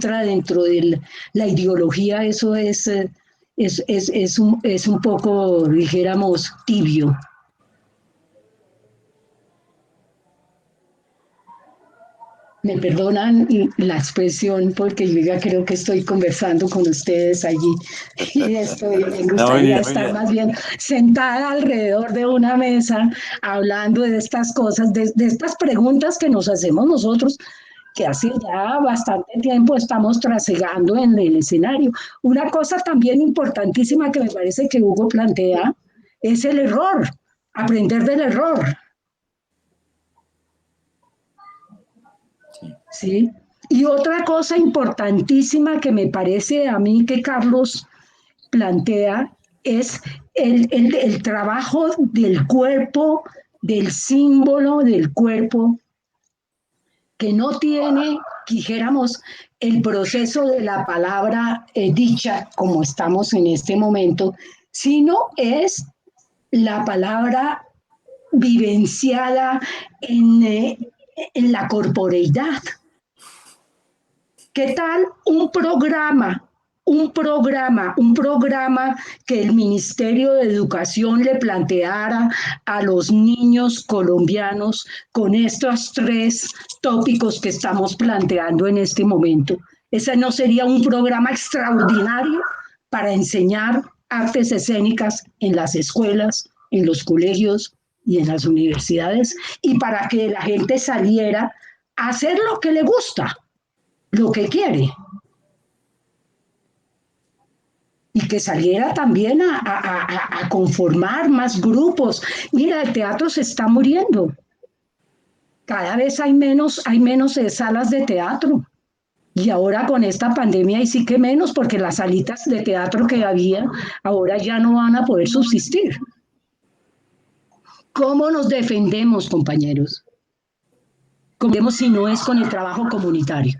entra dentro de la ideología, eso es un poco, dijéramos, tibio. Me perdonan la expresión porque yo ya creo que estoy conversando con ustedes allí y me No, muy gustaría bien, muy estar bien. más bien sentada alrededor de una mesa hablando de estas cosas, de estas preguntas que nos hacemos nosotros, que hace ya bastante tiempo estamos trasegando en el escenario. Una cosa también importantísima que me parece que Hugo plantea es el error, aprender del error. Sí. ¿Sí? Y otra cosa importantísima que me parece a mí que Carlos plantea es el trabajo del cuerpo, del símbolo del cuerpo, que no tiene, dijéramos, el proceso de la palabra dicha, como estamos en este momento, sino es la palabra vivenciada en la corporeidad. ¿Qué tal un programa que el Ministerio de Educación le planteara a los niños colombianos con estos tres tópicos que estamos planteando en este momento? ¿Ese no sería un programa extraordinario para enseñar artes escénicas en las escuelas, en los colegios y en las universidades? Y para que la gente saliera a hacer lo que le gusta, lo que quiere, y que saliera también a conformar más grupos. Mira, el teatro se está muriendo. Cada vez hay menos salas de teatro. Y ahora con esta pandemia y sí que menos, porque las salitas de teatro que había ahora ya no van a poder subsistir. ¿Cómo nos defendemos, compañeros? ¿Cómo defendemos si no es con el trabajo comunitario?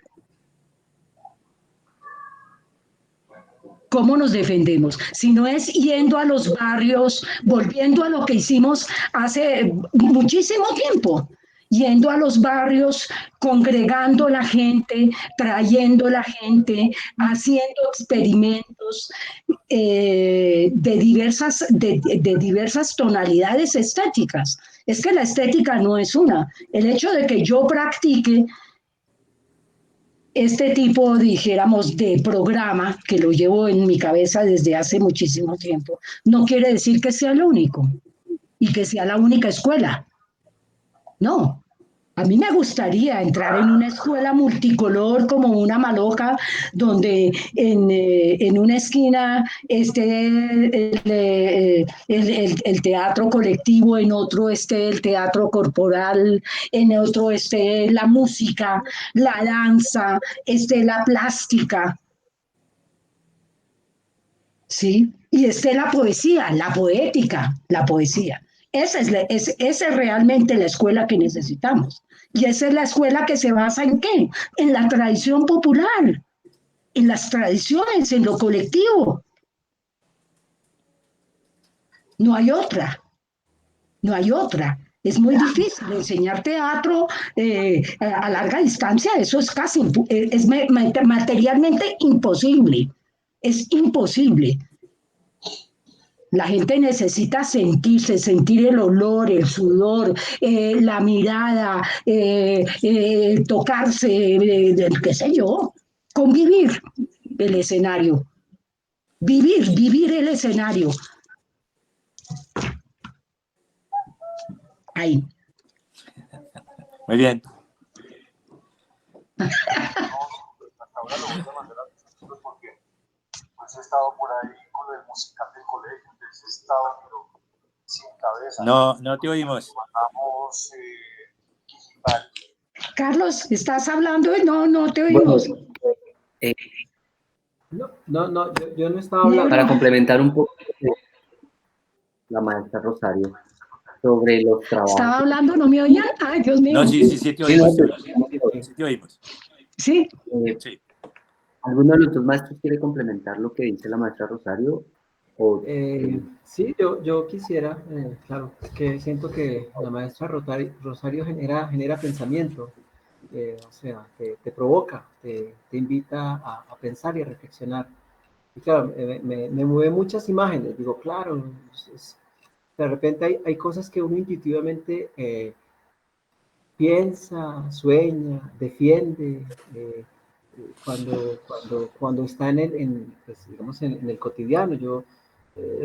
¿Cómo nos defendemos? Si no es yendo a los barrios, volviendo a lo que hicimos hace muchísimo tiempo, yendo a los barrios, congregando la gente, trayendo la gente, haciendo experimentos de diversas tonalidades estéticas. Es que la estética no es una. El hecho de que yo practique este tipo, dijéramos, de programa, que lo llevo en mi cabeza desde hace muchísimo tiempo, no quiere decir que sea lo único y que sea la única escuela. No. A mí me gustaría entrar en una escuela multicolor como una maloca, donde en una esquina esté el teatro colectivo, en otro esté el teatro corporal, en otro esté la música, la danza, esté la plástica, ¿sí? Y esté la poesía, la poética, la poesía. Esa es realmente la escuela que necesitamos. Y esa es la escuela que se basa en qué? En la tradición popular, en las tradiciones, en lo colectivo. No hay otra, no hay otra. Es muy difícil enseñar teatro a larga distancia, eso es casi, es materialmente imposible, es imposible. La gente necesita sentirse, sentir el olor, el sudor, la mirada, tocarse, qué sé yo, convivir el escenario, vivir el escenario. Ahí. Muy bien. Ahora lo voy a mandar a mis amigos porque pues he estado por ahí con el musical del colegio, entonces he estado pero sin cabeza. No, no te oímos. Mandamos Carlos, ¿estás hablando? No, no te Bueno, oímos. yo no estaba hablando. Para complementar un poco la maestra Rosario sobre los trabajos. ¿Estaba hablando? ¿No me oían? Ay, Dios mío. No, sí te oímos. Sí te oímos. Sí. Sí. ¿Alguno de los maestros quiere complementar lo que dice la maestra Rosario? Sí, yo quisiera, claro, es que siento que la maestra Rosario genera pensamiento o sea, te provoca, te invita a pensar y a reflexionar. Y claro, me mueve muchas imágenes, digo, claro, de repente hay cosas que uno intuitivamente piensa, sueña, defiende, cuando está pues, digamos, en el cotidiano. Yo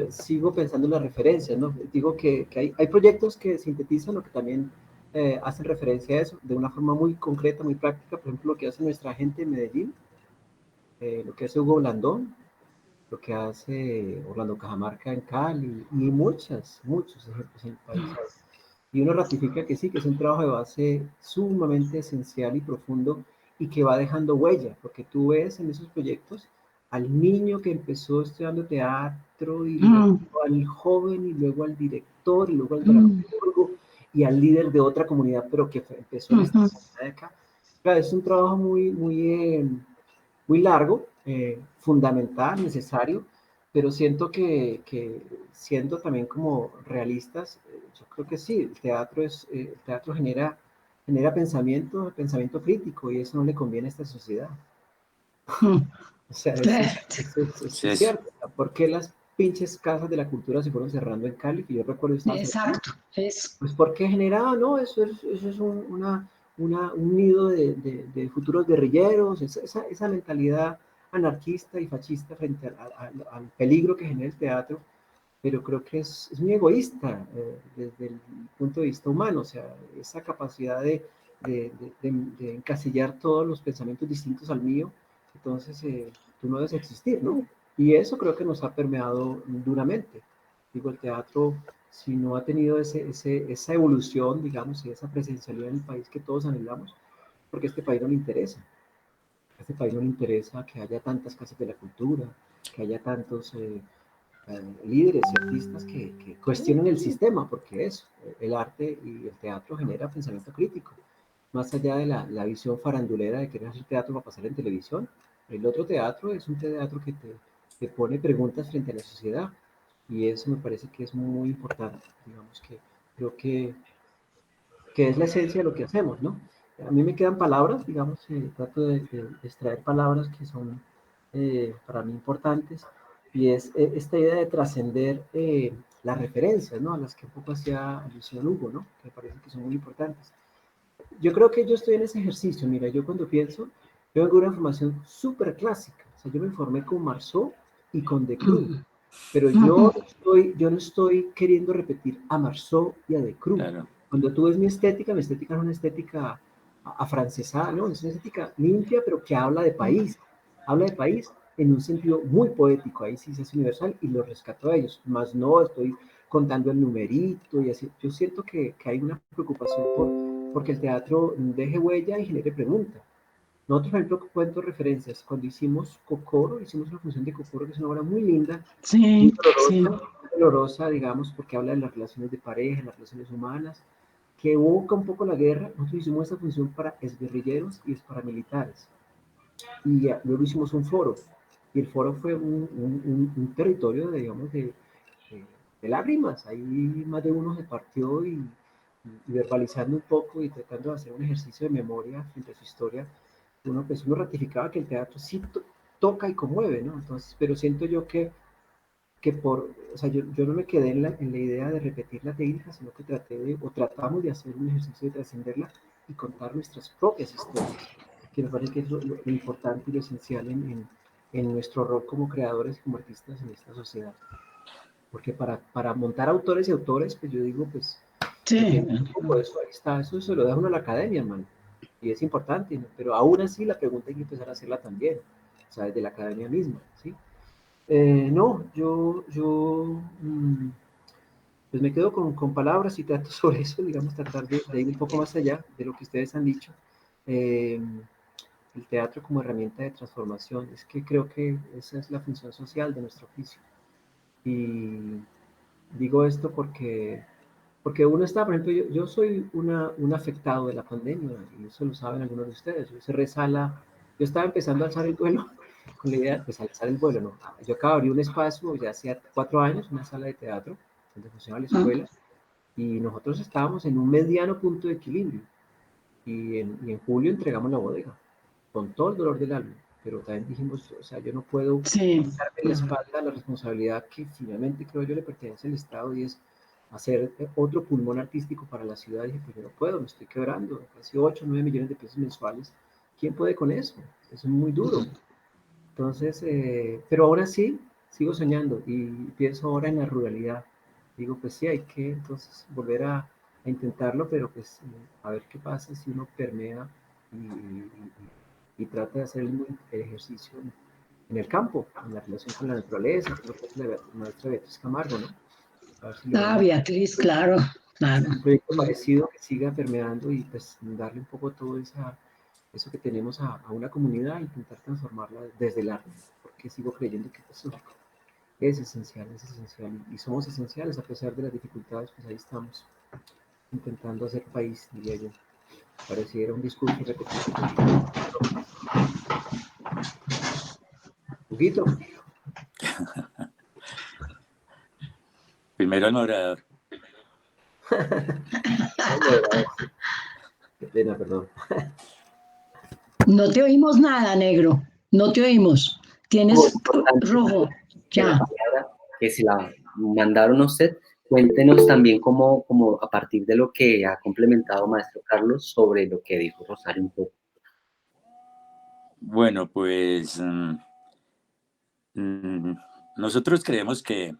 sigo pensando en las referencias, ¿no? Digo que hay proyectos que sintetizan o que también hacen referencia a eso de una forma muy concreta, muy práctica. Por ejemplo, lo que hace nuestra gente en Medellín, lo que hace Hugo Blandón, lo que hace Orlando Cajamarca en Cali y muchos ejemplos en el país. Y uno ratifica que sí, que es un trabajo de base sumamente esencial y profundo y que va dejando huella, porque tú ves en esos proyectos al niño que empezó estudiando teatro y luego al joven y luego al director y luego al dramaturgo y al líder de otra comunidad, pero que empezó en esta comunidad de acá. Claro, es un trabajo muy largo, fundamental, necesario, pero siento que siendo también como realistas, yo creo que sí, el teatro genera pensamiento crítico, y eso no le conviene a esta sociedad. O sea, eso es cierto. ¿Por qué las pinches casas de la cultura se fueron cerrando en Cali? Que yo recuerdo estar Exacto, eso. pues porque generaba, ¿no? Eso es un nido de futuros guerrilleros, esa mentalidad anarquista y fascista frente al peligro que genera el teatro, pero creo que es muy egoísta desde el punto de vista humano, o sea, esa capacidad de encasillar todos los pensamientos distintos al mío, entonces tú no debes existir, ¿no? Y eso creo que nos ha permeado duramente. Digo, el teatro, si no ha tenido esa evolución, digamos, y esa presencialidad en el país que todos anhelamos, porque a este país no le interesa. A este país no le interesa que haya tantas casas de la cultura, que haya tantos líderes y artistas que cuestionen el sistema, porque eso, el arte y el teatro genera pensamiento crítico. Más allá de la visión farandulera de querer hacer teatro para pasar en televisión, el otro teatro es un teatro que te pone preguntas frente a la sociedad, y eso me parece que es muy importante, digamos que creo que es la esencia de lo que hacemos, ¿no? A mí me quedan palabras, digamos, trato de extraer palabras que son para mí importantes, y es esta idea de trascender las referencias, ¿no? A las que un poco hacía alusión Hugo, ¿no? Que me parece que son muy importantes. Yo creo que yo estoy en ese ejercicio, mira, yo cuando pienso, yo vengo de una formación súper clásica, o sea, yo me formé con Marceau y con Decroux, pero yo no estoy queriendo repetir a Marceau y a Decroux. Claro. Cuando tú ves mi estética es una estética afrancesada, ¿no? Es una estética limpia, pero que habla de país en un sentido muy poético, ahí sí es universal y lo rescato a ellos, más no estoy contando el numerito y así. Yo siento que hay una preocupación porque el teatro deje huella y genere pregunta. Nosotros, por ejemplo, cuento referencias. Cuando hicimos Cocoro, hicimos una función de Cocoro, que es una obra muy linda, muy Sí, sí. dolorosa, digamos, porque habla de las relaciones de pareja, las relaciones humanas, que evoca un poco la guerra. Nosotros hicimos esta función para exguerrilleros y paramilitares. Y luego hicimos un foro, y el foro fue un territorio, digamos, de lágrimas. Ahí más de uno se partió y verbalizando un poco y tratando de hacer un ejercicio de memoria frente a su historia, uno ratificaba que el teatro sí toca y conmueve, ¿no? Entonces, pero siento yo o sea, yo no me quedé en la idea de repetir la técnica, sino que tratamos de hacer un ejercicio de trascenderla y contar nuestras propias historias, que me parece que es lo importante y lo esencial en nuestro rol como creadores y como artistas en esta sociedad. Porque para montar autores y autores, pues yo digo, pues, Sí. eso ahí está, eso se lo deja uno a la academia, hermano, y es importante, ¿no? Pero aún así la pregunta hay que empezar a hacerla también, o sea, desde la academia misma, ¿sí? No, pues me quedo con palabras y trato sobre eso, digamos, tratar de ir un poco más allá de lo que ustedes han dicho. El teatro como herramienta de transformación, es que creo que esa es la función social de nuestro oficio. Y digo esto porque uno está, por ejemplo, yo soy un afectado de la pandemia, y eso lo saben algunos de ustedes. Yo estaba empezando a alzar el vuelo con la idea, pues alzar el vuelo, ¿no? Yo acabo de abrir un espacio ya hace 4 años, una sala de teatro, donde funciona la escuela, y nosotros estábamos en un mediano punto de equilibrio. y en julio entregamos la bodega, con todo el dolor del alma, pero también dijimos, o sea, yo no puedo Sí, quitarme en la espalda la responsabilidad que finalmente creo yo le pertenece al Estado y es hacer otro pulmón artístico para la ciudad. Y dije, pues yo no puedo, me estoy quebrando, casi 8 o 9 millones de pesos mensuales. ¿Quién puede con eso? Es muy duro. Entonces, pero ahora sí, sigo soñando y pienso ahora en la ruralidad. Digo, pues sí, hay que entonces volver a intentarlo, pero pues a ver qué pasa si uno permea y trata de hacer el mismo ejercicio en el campo, en la relación con la naturaleza, con lo que es la maestra Beatriz Camargo, ¿no? A ver si logramos Beatriz, claro, claro. un proyecto parecido que siga permeando y pues darle un poco todo eso que tenemos a una comunidad, intentar transformarla desde el arte, porque sigo creyendo que eso es esencial y somos esenciales a pesar de las dificultades, pues ahí estamos intentando hacer país, diría yo. Pareciera un discurso repetitivo. Huguito. Primero el moderador. Qué pena, perdón. No te oímos nada, negro. No te oímos. Tienes rojo. Que la Ya. palabra que se la mandaron a usted, cuéntenos también cómo a partir de lo que ha complementado maestro Carlos sobre lo que dijo Rosario un poco. Bueno, pues nosotros creemos que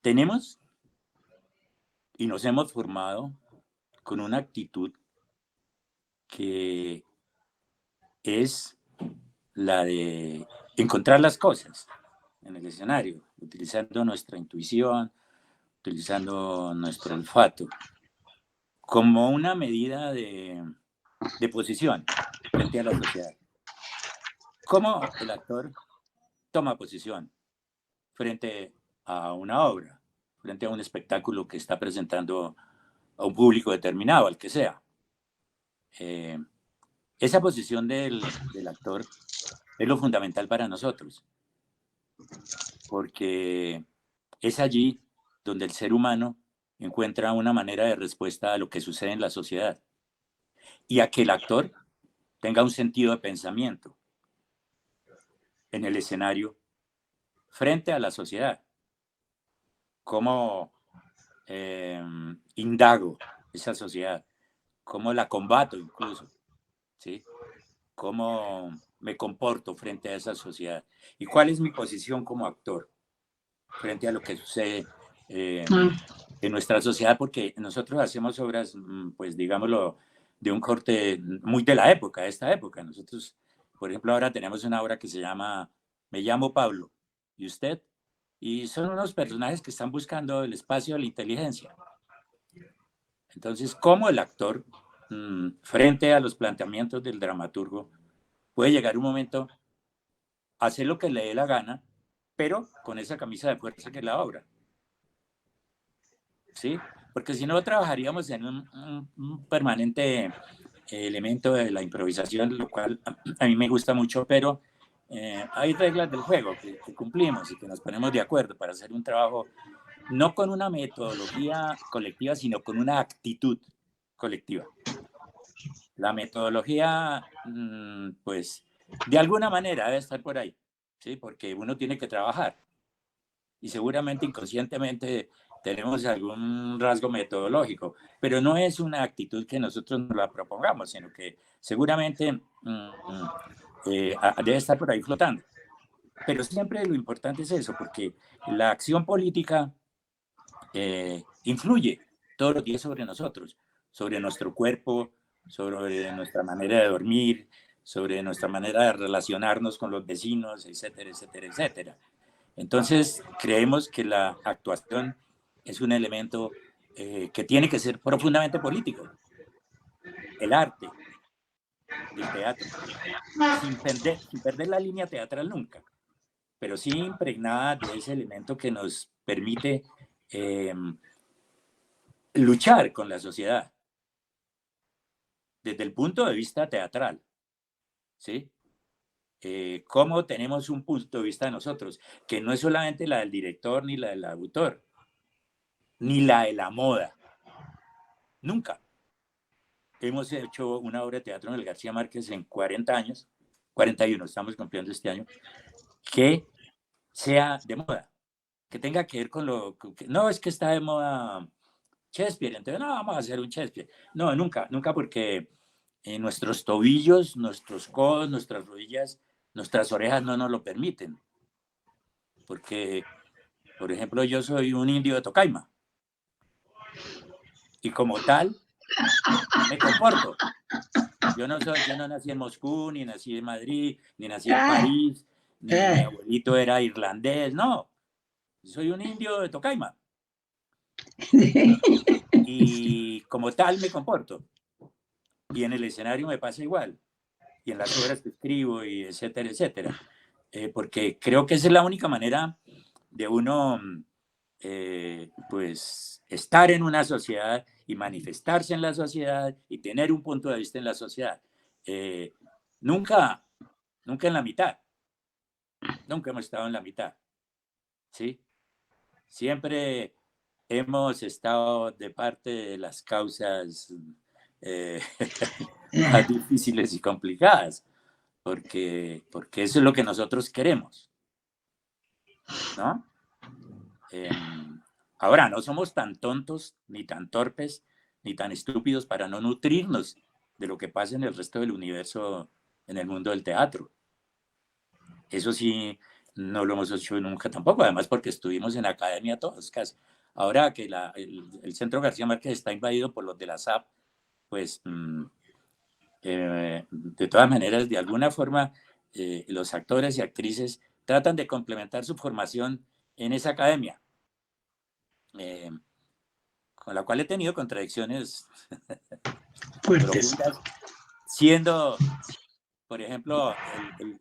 tenemos y nos hemos formado con una actitud que es la de encontrar las cosas en el escenario, utilizando nuestra intuición, utilizando nuestro olfato, como una medida de posición frente a la sociedad. ¿Cómo el actor toma posición frente a una obra, frente a un espectáculo que está presentando a un público determinado, al que sea? Esa posición del actor es lo fundamental para nosotros, porque es allí donde el ser humano encuentra una manera de respuesta a lo que sucede en la sociedad y a que el actor tenga un sentido de pensamiento en el escenario frente a la sociedad. ¿Cómo indago esa sociedad? ¿Cómo la combato incluso? ¿Sí? ¿Cómo me comporto frente a esa sociedad? ¿Y cuál es mi posición como actor frente a lo que sucede en nuestra sociedad? Porque nosotros hacemos obras, pues digámoslo, de un corte muy de la época, de esta época. Nosotros, por ejemplo, ahora tenemos una obra que se llama Me llamo Pablo, ¿y usted? Y son unos personajes que están buscando el espacio de la inteligencia. Entonces, ¿cómo el actor, frente a los planteamientos del dramaturgo, puede llegar un momento a hacer lo que le dé la gana, pero con esa camisa de fuerza que es la obra? ¿Sí? Porque si no, trabajaríamos en un permanente elemento de la improvisación, lo cual a mí me gusta mucho, pero hay reglas del juego que cumplimos y que nos ponemos de acuerdo para hacer un trabajo no con una metodología colectiva, sino con una actitud colectiva. La metodología, pues, de alguna manera debe estar por ahí, ¿sí? Porque uno tiene que trabajar y seguramente inconscientemente tenemos algún rasgo metodológico, pero no es una actitud que nosotros nos la propongamos, sino que seguramente debe estar por ahí flotando. Pero siempre lo importante es eso, porque la acción política influye todos los días sobre nosotros, sobre nuestro cuerpo, sobre nuestra manera de dormir, sobre nuestra manera de relacionarnos con los vecinos, etcétera, etcétera, etcétera. Entonces, creemos que la actuación es un elemento que tiene que ser profundamente político. El arte del teatro, sin perder la línea teatral nunca, pero sí impregnada de ese elemento que nos permite luchar con la sociedad desde el punto de vista teatral, ¿sí? Cómo tenemos un punto de vista de nosotros, que no es solamente la del director ni la del autor, ni la de la moda, Nunca. Hemos hecho una obra de teatro en el García Márquez en 40 años, 41, estamos cumpliendo este año, que sea de moda, que tenga que ver con lo que no es que está de moda Shakespeare, entonces no, vamos a hacer un Shakespeare. No, nunca, nunca, porque nuestros tobillos, nuestros codos, nuestras rodillas, nuestras orejas no nos lo permiten. Porque, por ejemplo, yo soy un indio de Tocaima y como tal me comporto. Yo no nací en Moscú, ni nací en Madrid, ni nací en París, ni mi abuelito era irlandés, no. Soy un indio de Tocaima. Y como tal me comporto. Y en el escenario me pasa igual. Y en las obras que escribo, y etcétera, etcétera. Porque creo que esa es la única manera de uno, pues, estar en una sociedad y manifestarse en la sociedad y tener un punto de vista en la sociedad. Nunca en la mitad. Nunca hemos estado en la mitad. ¿Sí? Siempre hemos estado de parte de las causas más difíciles y complicadas, porque eso es lo que nosotros queremos, ¿no? Ahora, no somos tan tontos, ni tan torpes, ni tan estúpidos para no nutrirnos de lo que pasa en el resto del universo, en el mundo del teatro. Eso sí, no lo hemos hecho nunca tampoco, además porque estuvimos en academia todos casi. Ahora que el Centro García Márquez está invadido por los de la SAP, pues de todas maneras, de alguna forma, los actores y actrices tratan de complementar su formación en esa academia, con la cual he tenido contradicciones profundas, siendo, por ejemplo,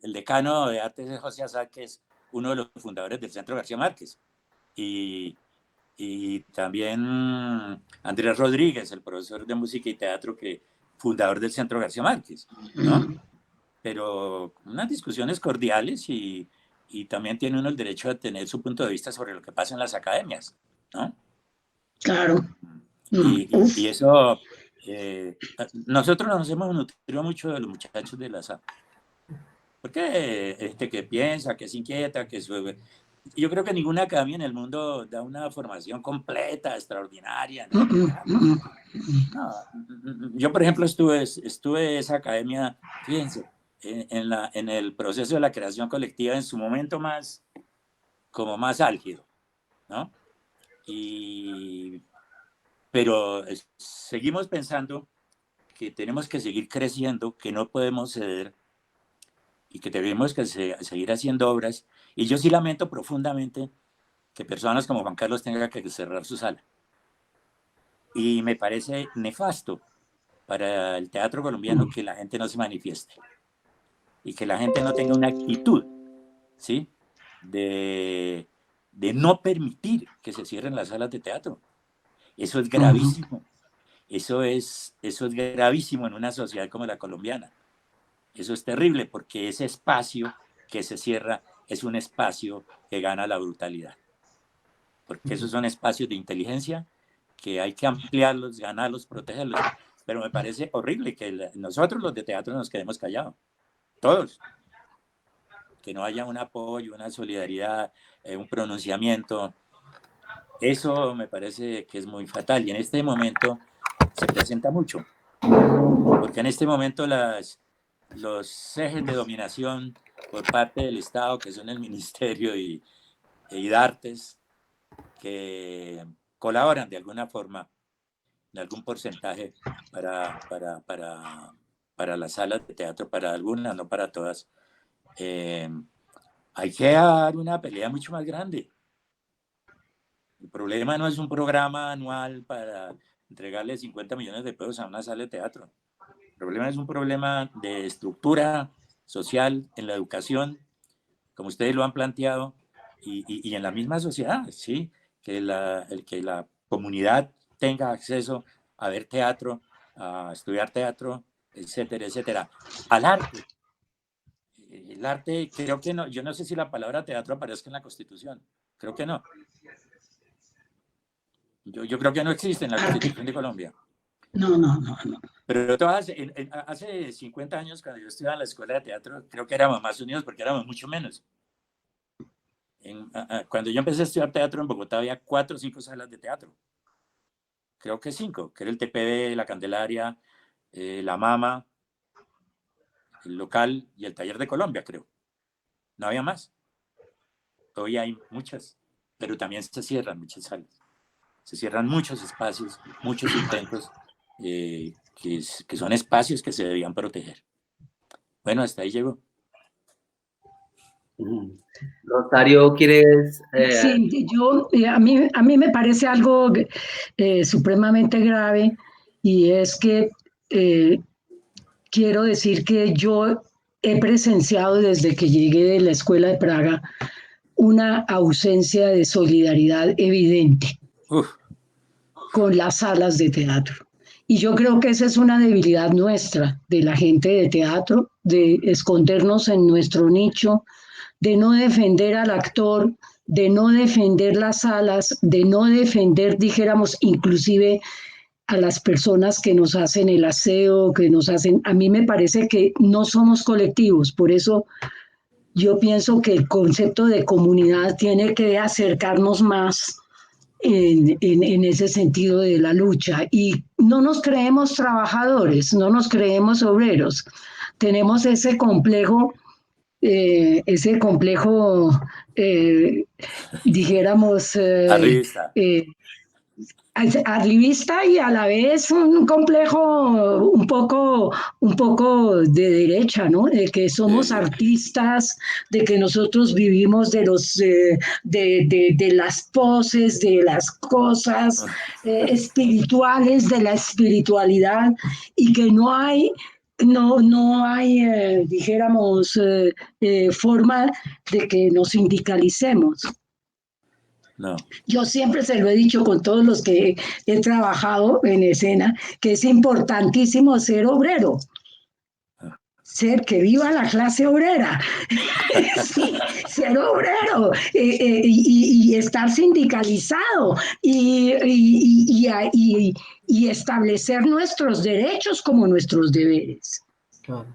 el decano de artes de José Azar, que es uno de los fundadores del Centro García Márquez, y también Andrés Rodríguez, el profesor de música y teatro, fundador del Centro García Márquez, ¿no? Pero unas discusiones cordiales y también tiene uno el derecho a tener su punto de vista sobre lo que pasa en las academias, ¿no? Claro. Y eso, nosotros nos hemos nutrido mucho de los muchachos de la SAP. Porque que piensa, que se inquieta, yo creo que ninguna academia en el mundo da una formación completa, extraordinaria. ¿No? No, yo, por ejemplo, estuve en esa academia, fíjense, en el proceso de la creación colectiva en su momento más álgido, ¿no? Pero seguimos pensando que tenemos que seguir creciendo, que no podemos ceder y que tenemos que seguir haciendo obras. Y yo sí lamento profundamente que personas como Juan Carlos tengan que cerrar su sala. Y me parece nefasto para el teatro colombiano que la gente no se manifieste y que la gente no tenga una actitud, ¿sí?, de no permitir que se cierren las salas de teatro. Eso es gravísimo. Eso es gravísimo en una sociedad como la colombiana. Eso es terrible, porque ese espacio que se cierra es un espacio que gana la brutalidad. Porque esos son espacios de inteligencia que hay que ampliarlos, ganarlos, protegerlos. Pero me parece horrible que nosotros los de teatro nos quedemos callados. Todos. Que no haya un apoyo, una solidaridad, un pronunciamiento. Eso me parece que es muy fatal. Y en este momento se presenta mucho. Porque en este momento los ejes de dominación por parte del Estado, que son el Ministerio y Artes, que colaboran de alguna forma, en algún porcentaje, para las salas de teatro, para algunas, no para todas. Hay que dar una pelea mucho más grande. El problema no es un programa anual para entregarle 50 millones de pesos a una sala de teatro. El problema es un problema de estructura social en la educación, como ustedes lo han planteado, y en la misma sociedad, ¿sí? Que la comunidad tenga acceso a ver teatro, a estudiar teatro, etcétera, etcétera. Al arte. El arte, creo que no, yo no sé si la palabra teatro aparezca en la Constitución. Creo que no. Yo creo que no existe en la Constitución de Colombia. No, no, no, no. Pero todas, hace 50 años, cuando yo estudiaba en la escuela de teatro, creo que éramos más unidos porque éramos mucho menos. Cuando yo empecé a estudiar teatro en Bogotá, había 4 o 5 salas de teatro. Creo que 5, que era el TPB, la Candelaria, la Mama, el local y el Taller de Colombia, creo. No había más. Hoy hay muchas, pero también se cierran muchas salas. Se cierran muchos espacios, muchos intentos, que son espacios que se debían proteger. Bueno, hasta ahí llegó. Rosario, ¿quieres...? Sí, a mí me parece algo supremamente grave, y es que quiero decir que yo he presenciado desde que llegué de la Escuela de Praga una ausencia de solidaridad evidente con las salas de teatro. Y yo creo que esa es una debilidad nuestra, de la gente de teatro, de escondernos en nuestro nicho, de no defender al actor, de no defender las salas, de no defender, dijéramos, inclusive a las personas que nos hacen el aseo, que nos hacen... A mí me parece que no somos colectivos, por eso yo pienso que el concepto de comunidad tiene que acercarnos más en ese sentido de la lucha. Y no nos creemos trabajadores, no nos creemos obreros. Tenemos ese complejo, dijéramos, Arribista. arribista, y a la vez un complejo un poco de derecha, ¿no? De que somos artistas, de que nosotros vivimos de las poses, de las cosas espirituales, de la espiritualidad, y que no hay, dijéramos, forma de que nos sindicalicemos. No. Yo siempre se lo he dicho con todos los que he trabajado en escena, que es importantísimo ser obrero, que viva la clase obrera, sí, ser obrero, y estar sindicalizado, y establecer nuestros derechos como nuestros deberes. Claro.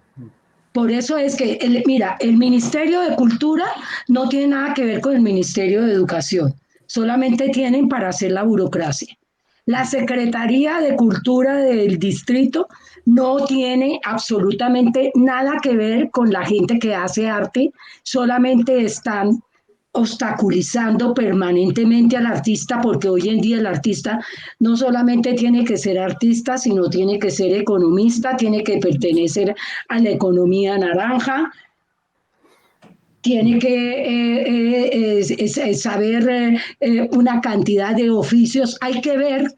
Por eso es que, mira, el Ministerio de Cultura no tiene nada que ver con el Ministerio de Educación, solamente tienen para hacer la burocracia. La Secretaría de Cultura del distrito no tiene absolutamente nada que ver con la gente que hace arte, solamente están obstaculizando permanentemente al artista, porque hoy en día el artista no solamente tiene que ser artista, sino tiene que ser economista, tiene que pertenecer a la economía naranja, tiene que saber una cantidad de oficios. Hay que ver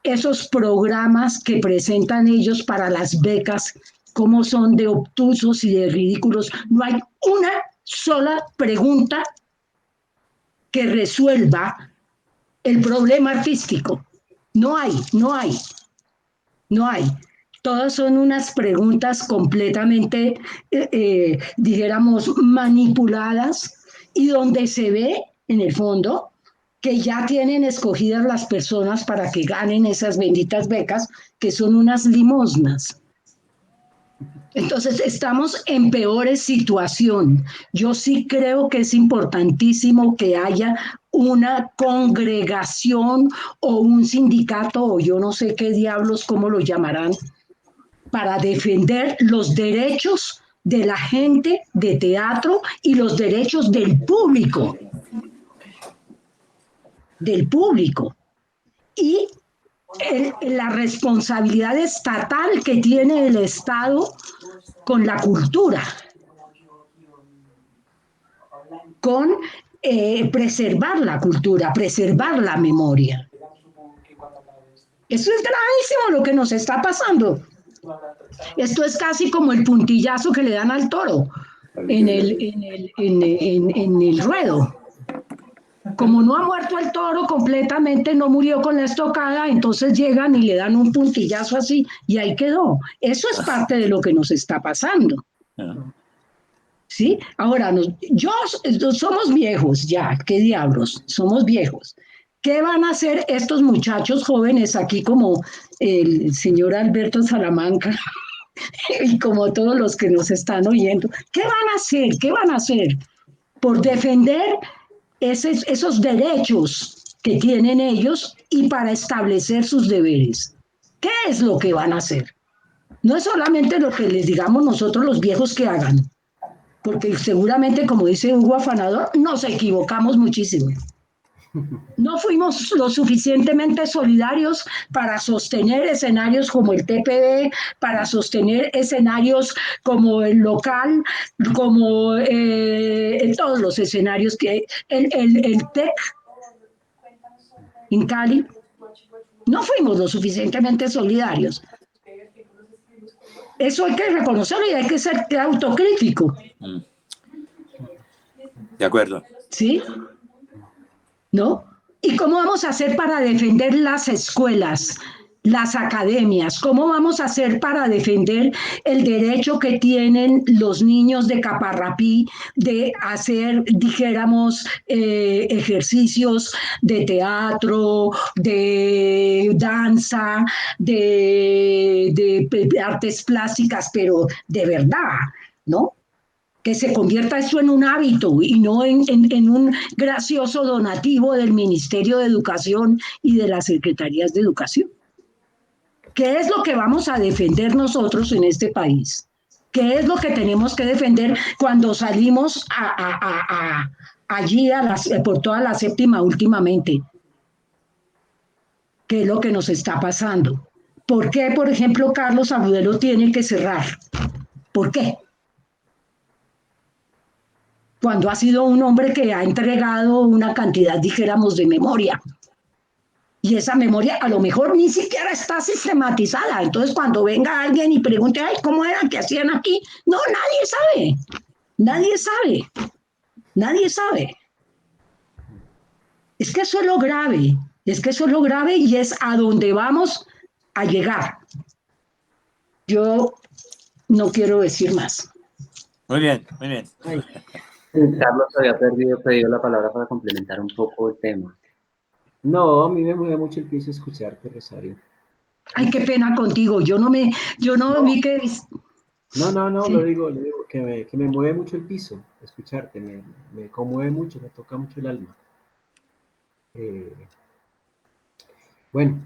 esos programas que presentan ellos para las becas, cómo son de obtusos y de ridículos. No hay una sola pregunta que resuelva el problema artístico. No hay. Todas son unas preguntas completamente, dijéramos, manipuladas, y donde se ve, en el fondo, que ya tienen escogidas las personas para que ganen esas benditas becas, que son unas limosnas. Entonces, estamos en peores situación. Yo sí creo que es importantísimo que haya una congregación o un sindicato, o yo no sé qué diablos, cómo lo llamarán, para defender los derechos de la gente de teatro y los derechos del público. Y la responsabilidad estatal que tiene el Estado con la cultura, con preservar la cultura, preservar la memoria. Eso es gravísimo lo que nos está pasando. Esto es casi como el puntillazo que le dan al toro en el ruedo. Como no ha muerto el toro completamente, no murió con la estocada, entonces llegan y le dan un puntillazo así y ahí quedó. Eso es parte de lo que nos está pasando. ¿Sí? Ahora, somos viejos ya, ¿qué diablos? Somos viejos. ¿Qué van a hacer estos muchachos jóvenes aquí como el señor Alberto Salamanca y como todos los que nos están oyendo? ¿Qué van a hacer? ¿Qué van a hacer por defender esos derechos que tienen ellos y para establecer sus deberes? ¿Qué es lo que van a hacer? No es solamente lo que les digamos nosotros los viejos que hagan, porque seguramente, como dice Hugo Afanador, nos equivocamos muchísimo. No fuimos lo suficientemente solidarios para sostener escenarios como el TPD, para sostener escenarios como el local, como todos los escenarios que el TEC en Cali. No fuimos lo suficientemente solidarios. Eso hay que reconocerlo y hay que ser autocrítico. De acuerdo. ¿Sí? ¿No? ¿Y cómo vamos a hacer para defender las escuelas, las academias? ¿Cómo vamos a hacer para defender el derecho que tienen los niños de Caparrapí de hacer, dijéramos, ejercicios de teatro, de danza, de artes plásticas, pero de verdad, ¿no? Que se convierta esto en un hábito y no en un gracioso donativo del Ministerio de Educación y de las Secretarías de Educación. ¿Qué es lo que vamos a defender nosotros en este país? ¿Qué es lo que tenemos que defender cuando salimos allí por toda la séptima últimamente? ¿Qué es lo que nos está pasando? ¿Por qué, por ejemplo, Carlos Agudelo tiene que cerrar? ¿Por qué? Cuando ha sido un hombre que ha entregado una cantidad, dijéramos, de memoria. Y esa memoria a lo mejor ni siquiera está sistematizada. Entonces, cuando venga alguien y pregunte, ay, ¿cómo era que hacían aquí? No, nadie sabe. Nadie sabe. Nadie sabe. Es que eso es lo grave. Es que eso es lo grave y es a donde vamos a llegar. Yo no quiero decir más. Muy bien, muy bien. Ay, Carlos había pedido la palabra para complementar un poco el tema. no, a mí me mueve mucho el piso escucharte, Rosario. Ay, qué pena contigo. Yo no No, vi que... no, Sí. le digo que me mueve mucho el piso, escucharte, me conmueve mucho, me toca mucho el alma. Eh, bueno,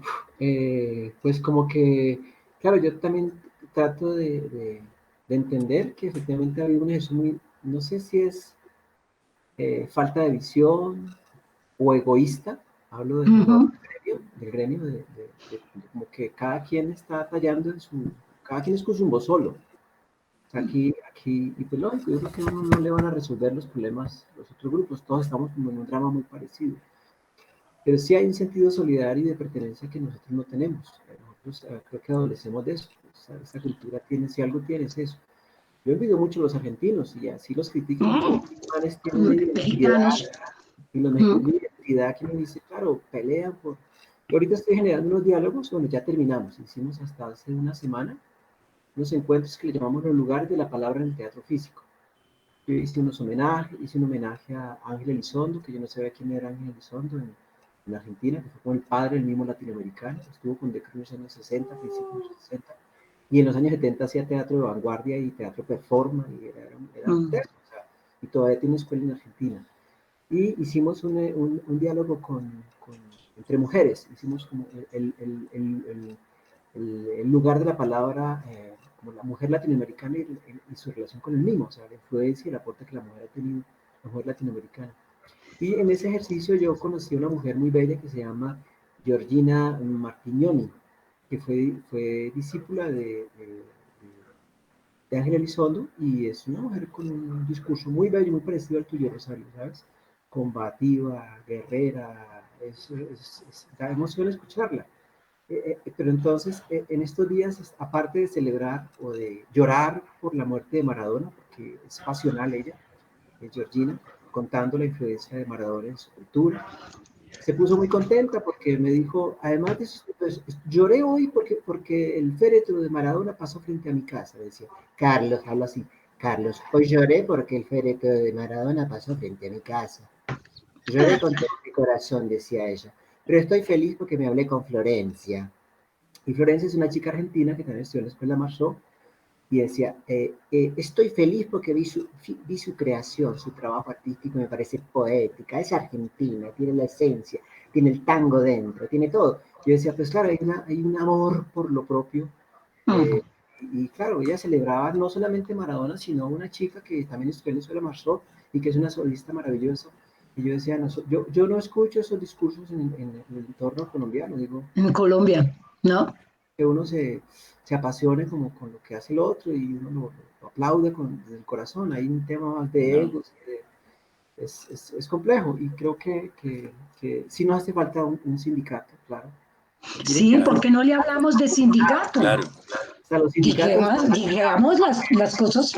pues como que, claro, yo también trato de entender que efectivamente ha habido un ejercicio muy, no sé si es falta de visión o egoísta, hablo Ujú. del gremio como que cada quien está tallando cada quien es con su voz solo. Aquí, y pues lógico, yo creo que a uno no le van a resolver los problemas los otros grupos, todos estamos como en un drama muy parecido. Pero sí hay un sentido solidario y de pertenencia que nosotros no tenemos. Nosotros creo que adolecemos de eso. Esa cultura tiene, si algo tiene, es eso. Yo envidio mucho a los argentinos y así los critican mucho. Los alemanes tienen una identidad Mexicanos. y los mexicanos tienen una identidad que me dice, claro, pelean por... Yo ahorita estoy generando unos diálogos, bueno, ya terminamos. Hicimos hasta hace una semana unos encuentros que le llamamos los lugares de la palabra en el teatro físico. Yo hice un homenaje a Ángel Elizondo, que yo no sabía quién era Ángel Elizondo en Argentina, que fue como el padre del mismo latinoamericano, estuvo con De Cruz en los 60, principios de los 60, y en los años 70 hacía teatro de vanguardia y teatro performance, y era un teatro, o sea, y todavía tiene escuela en Argentina. Y hicimos un diálogo entre mujeres, hicimos como el lugar de la palabra, como la mujer latinoamericana y su relación con el mismo, o sea, la influencia y el aporte que la mujer ha tenido, la mujer latinoamericana. Y en ese ejercicio yo conocí a una mujer muy bella que se llama Georgina Martignoni, que fue discípula de Ángel Elizondo y es una mujer con un discurso muy bello, muy parecido al tuyo, Rosario, ¿sabes? Combativa, guerrera, da emoción escucharla. Pero entonces, en estos días, aparte de celebrar o de llorar por la muerte de Maradona, porque es pasional ella, Georgina, contando la influencia de Maradona en su cultura, se puso muy contenta porque me dijo, además de eso, pues, lloré hoy porque el féretro de Maradona pasó frente a mi casa. Decía, Carlos, habla así, Carlos, hoy lloré porque el féretro de Maradona pasó frente a mi casa. Lloré con todo mi corazón, decía ella. pero estoy feliz porque me hablé con Florencia. Y Florencia es una chica argentina que también estudió en la escuela Marceau y decía, estoy feliz porque vi su creación, su trabajo artístico, me parece poética, es argentina, tiene la esencia, tiene el tango dentro, tiene todo. Yo decía, pues claro, hay un amor por lo propio. eh, y claro, ella celebraba no solamente Maradona, sino una chica que también estudió en la escuela Marceau y que es una solista maravillosa. Y yo decía, no, yo no escucho esos discursos en el entorno colombiano, digo, En Colombia, ¿no? que uno se apasione como con lo que hace el otro y uno lo aplaude desde el corazón. Hay un tema más de No, egos, es complejo y creo que sí nos hace falta un sindicato, claro. Miren que Sí, ¿por claro, qué no le hablamos de sindicato? claro. hasta los sindicatos, Digamos las cosas.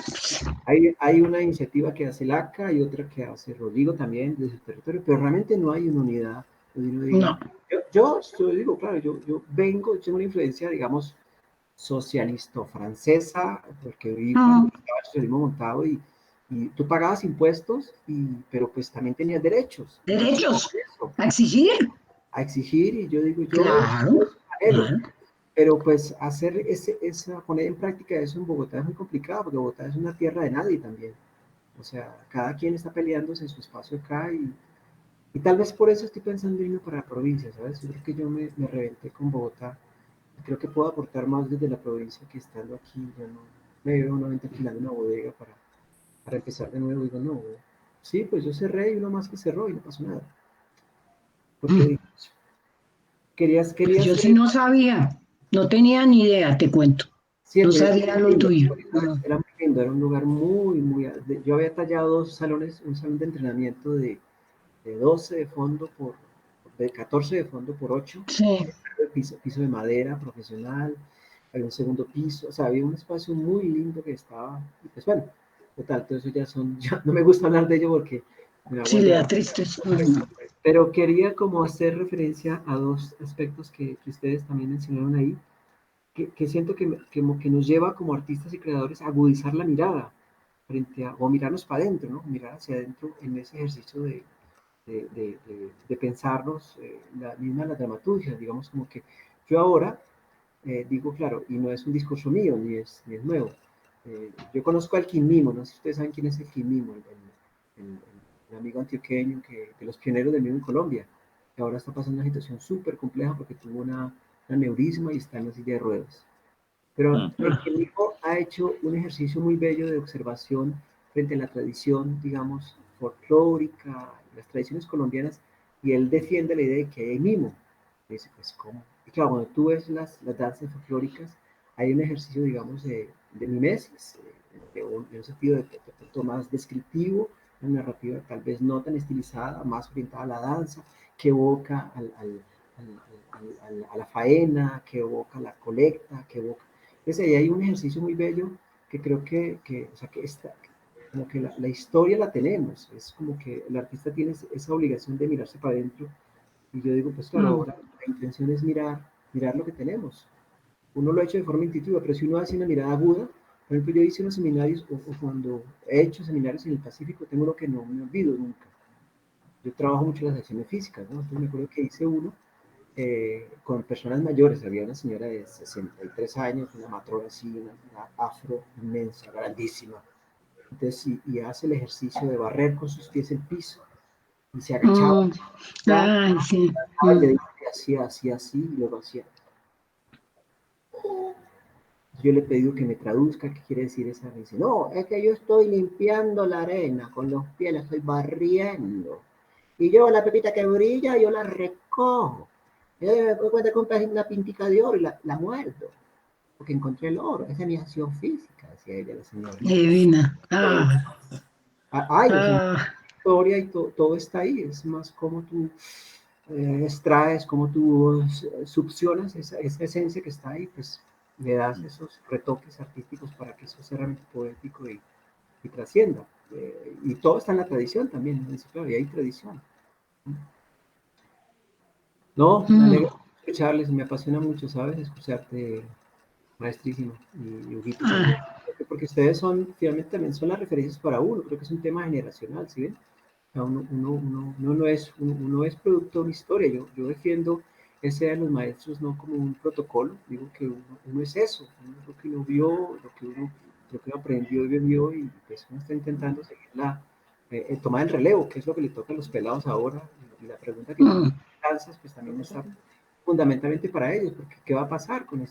hay una iniciativa que hace el ACA y otra que hace Rodrigo también desde el territorio, pero realmente no hay una unidad donde uno diga, No. yo digo, claro, yo tengo una influencia, digamos, socialista-francesa, porque viví cuando Mm, estaba el socialismo montado y tú pagabas impuestos, pero pues también tenías derechos. Y yo quiero derechos eso, a exigir. a exigir, y yo digo, yo Claro, eso anhelo. claro. Pero pues poner en práctica eso en Bogotá es muy complicado, porque Bogotá es una tierra de nadie también. O sea, cada quien está peleándose en su espacio acá y tal vez por eso estoy pensando en irme para la provincia, ¿sabes? Yo creo que yo me reventé con Bogotá. Creo que puedo aportar más desde la provincia que estando aquí. Ya no me veo nuevamente alquilando una bodega para empezar de nuevo. Digo, no, sí, pues yo cerré y uno más que cerró y no pasó nada. Porque Mm, dije, querías, Pues querías yo sí ser, no sabía, no tenía ni idea, te cuento. sí, No era sabía muy lo lindo, tuyo. Mm. era muy lindo, era un lugar muy, yo había tallado dos salones, un salón de entrenamiento de 12 de fondo de 14 de fondo por 8 Sí, piso de madera profesional, había un segundo piso, o sea, había un espacio muy lindo que estaba, y pues bueno, total, todo eso ya no me gusta hablar de ello porque me da sí, le guayabo. da tristes. Mm. Pero quería como hacer referencia a dos aspectos que ustedes también mencionaron ahí, que siento como que nos lleva como artistas y creadores a agudizar la mirada o mirarnos para adentro, ¿no? Mirar hacia adentro en ese ejercicio de pensarnos la dramaturgia, digamos como que yo ahora digo, claro, y no es un discurso mío, ni es nuevo. Yo conozco al Quimimo, no sé si ustedes saben quién es el Quimimo, el amigo antioqueño de los pioneros del mismo en Colombia, que ahora está pasando una situación súper compleja porque tuvo una aneurisma y está en la silla de ruedas. Pero Mm. el Quimimo ha hecho un ejercicio muy bello de observación frente a la tradición, digamos, folclórica, las tradiciones colombianas, y él defiende la idea de que hay mimo. Y dice, pues, ¿cómo? Y claro, cuando tú ves las danzas folclóricas, hay un ejercicio, digamos, de mimesis, de un sentido de más descriptivo, una narrativa tal vez no tan estilizada, más orientada a la danza, que evoca a la faena, que evoca la colecta, que evoca... Entonces ahí hay un ejercicio muy bello que creo o sea, que está, como que la historia la tenemos, es como que el artista tiene esa obligación de mirarse para adentro y yo digo, pues claro, Mm. ahora la intención es mirar lo que tenemos. Uno lo ha hecho de forma intuitiva, pero si uno hace una mirada aguda, por ejemplo, yo hice unos seminarios, o cuando he hecho seminarios en el Pacífico, tengo uno que no me olvido nunca. Yo trabajo mucho en las acciones físicas, ¿no? Entonces me acuerdo que hice uno con personas mayores. Había una señora de 63 años, una matrona así, una afro inmensa, grandísima. Entonces, y hace el ejercicio de barrer con sus pies el piso y se agachaba, Mm. Ay, sí. y le Mm. dije que hacía así, y luego hacía. Yo le he pedido que me traduzca qué quiere decir esa. Me dice, no, es que yo estoy limpiando la arena con los pies, la estoy barriendo. Y yo, la pepita que brilla, yo la recojo. Yo me doy cuenta que una pintica de oro y la muerdo. Porque encontré el oro. Esa es mi acción física, decía ella, la señora. Divina. Ah, Ay, es una ah. historia y todo está ahí. Es más como tú extraes, como tú succionas esa esencia que está ahí, pues le das esos retoques artísticos para que eso sea realmente poético y trascienda. Y todo está en la tradición también, ¿no? Dice, claro, y hay tradición. No, me Mm. alegra escucharles, me apasiona mucho, ¿sabes? Escucharte, maestrísimo, y Huguito también. Ah. Porque ustedes son, finalmente también son las referencias para uno, creo que es un tema generacional, ¿sí ven? sea, uno es producto de una historia. Yo defiendo ese de los maestros no como un protocolo, digo que uno es eso, uno es lo que uno vio, lo que uno aprendió y vivió, y pues uno está intentando seguir tomar el relevo, que es lo que le toca a los pelados ahora, y la pregunta que tú Mm. lanzas, pues también está fundamentalmente para ellos, porque ¿qué va a pasar con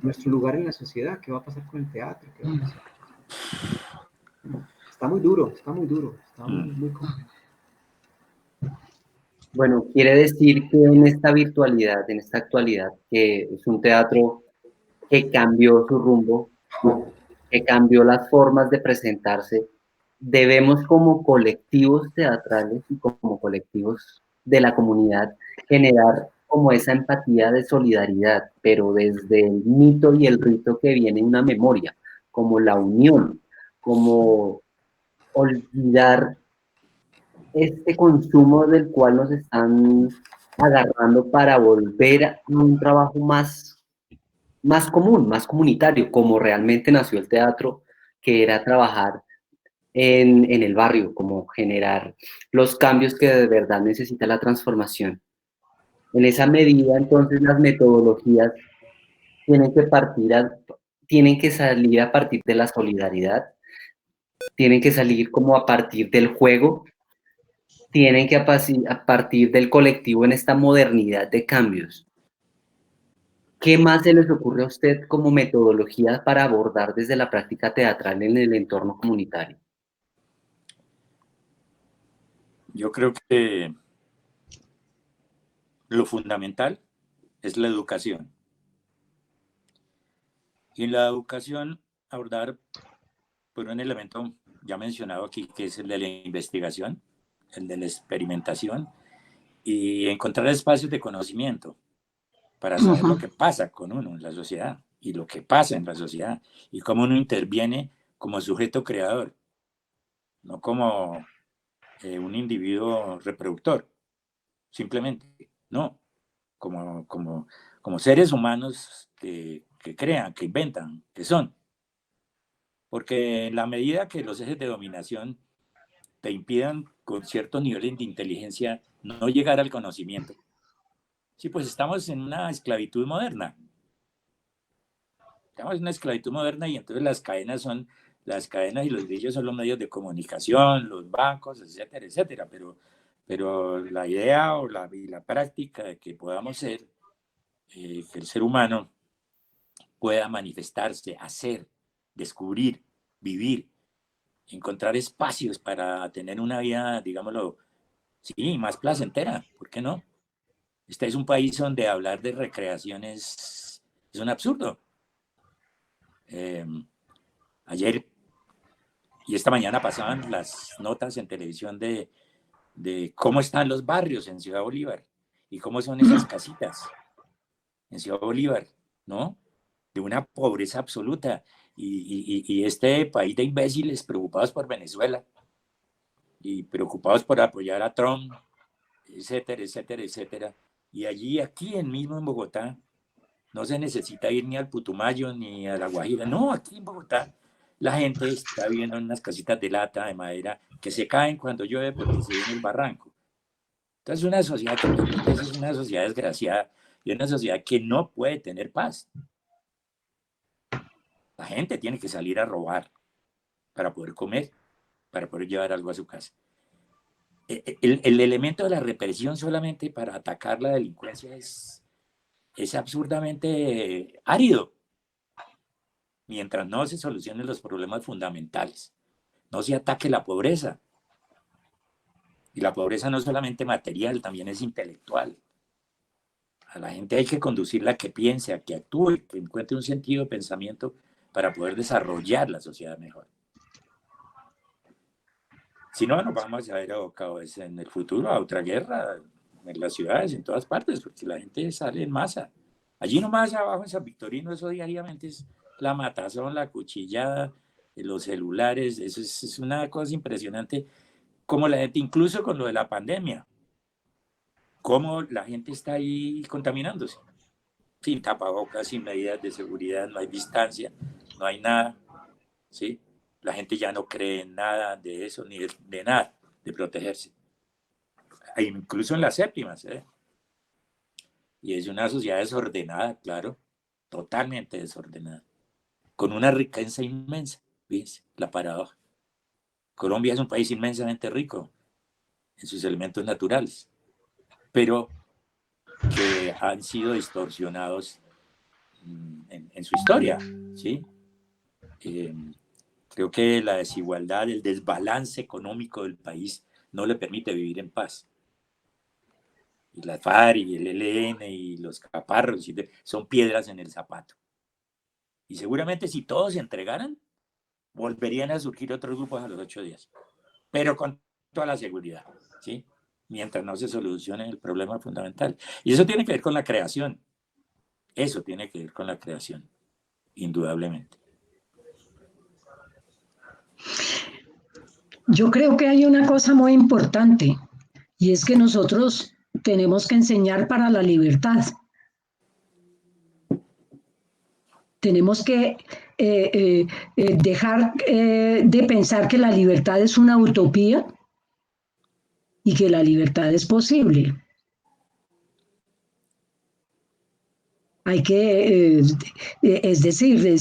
nuestro lugar en la sociedad? ¿Qué va a pasar con el teatro? ¿Qué va a pasar? Está muy duro, está muy duro, está muy, Mm. muy complejo. Bueno, quiere decir que en esta virtualidad, en esta actualidad, que es un teatro que cambió su rumbo, que cambió las formas de presentarse, debemos como colectivos teatrales y como colectivos de la comunidad generar como esa empatía de solidaridad, pero desde el mito y el rito que viene una memoria, como la unión, como olvidar este consumo del cual nos están agarrando para volver a un trabajo más común, más comunitario, como realmente nació el teatro, que era trabajar en el barrio, como generar los cambios que de verdad necesita la transformación. En esa medida, entonces, las metodologías tienen que tienen que salir a partir de la solidaridad, tienen que salir como a partir del juego, tienen que a partir del colectivo en esta modernidad de cambios. ¿Qué más se les ocurre a usted como metodología para abordar desde la práctica teatral en el entorno comunitario? Yo creo que lo fundamental es la educación. Y en la educación abordar por un elemento ya mencionado aquí, que es el de la investigación, el de la experimentación, y encontrar espacios de conocimiento para saber lo Ujú. que pasa con uno en la sociedad y lo que pasa en la sociedad y cómo uno interviene como sujeto creador, no como un individuo reproductor, simplemente, no, como seres humanos que crean, que inventan, que son. Porque en la medida que los ejes de dominación te impidan con ciertos niveles de inteligencia no llegar al conocimiento, sí, pues estamos en una esclavitud moderna. Estamos en una esclavitud moderna y entonces las cadenas y los grillos son los medios de comunicación, los bancos, etcétera, etcétera. Pero la idea y la práctica de que podamos ser, que el ser humano pueda manifestarse, hacer, descubrir, vivir, encontrar espacios para tener una vida, digámoslo, sí, más placentera, ¿por qué no? Este es un país donde hablar de recreación es un absurdo. Eh, Ayer y esta mañana pasaban las notas en televisión de cómo están los barrios en Ciudad Bolívar y cómo son esas casitas en Ciudad Bolívar, ¿no? De una pobreza absoluta. Y este país de imbéciles preocupados por Venezuela y preocupados por apoyar a Trump, etcétera, etcétera, etcétera. Y allí, aquí mismo en Bogotá, no se necesita ir ni al Putumayo ni a La Guajira. No, aquí en Bogotá la gente está viviendo en unas casitas de lata, de madera, que se caen cuando llueve porque se viene el barranco. Entonces, una sociedad que permite eso es una sociedad desgraciada y una sociedad que no puede tener paz. La gente tiene que salir a robar para poder comer, para poder llevar algo a su casa. El elemento de la represión solamente para atacar la delincuencia es absurdamente árido, mientras no se solucionen los problemas fundamentales, no se ataque la pobreza. Y la pobreza no es solamente material, también es intelectual. A la gente hay que conducirla a que piense, a que actúe, que encuentre un sentido de pensamiento para poder desarrollar la sociedad mejor. Si no, nos vamos a ver abocados en el futuro a otra guerra en las ciudades, en todas partes, porque la gente sale en masa. Allí nomás abajo en San Victorino, eso diariamente es la matazón, la cuchillada, los celulares, eso es una cosa impresionante, como la gente, incluso con lo de la pandemia, cómo la gente está ahí contaminándose, sin tapabocas, sin medidas de seguridad, no hay distancia, no hay nada, ¿sí? La gente ya no cree en nada de eso, ni de nada. de protegerse. E incluso en las séptimas, ¿eh? Y es una sociedad desordenada, claro, totalmente desordenada, con una riqueza inmensa, fíjense, la paradoja. Colombia es un país inmensamente rico en sus elementos naturales, pero que han sido distorsionados en su historia, ¿sí? Creo que la desigualdad, el desbalance económico del país no le permite vivir en paz. Y la FARC y el ELN y los caparros son piedras en el zapato. Y seguramente si todos se entregaran, volverían a surgir otros grupos a los 8 días. Pero con toda la seguridad, ¿sí? Mientras no se solucione el problema fundamental. Y eso tiene que ver con la creación. Eso tiene que ver con la creación, indudablemente. Yo creo que hay una cosa muy importante, y es que nosotros tenemos que enseñar para la libertad. Tenemos que dejar de pensar que la libertad es una utopía y que la libertad es posible. Hay que, es decir,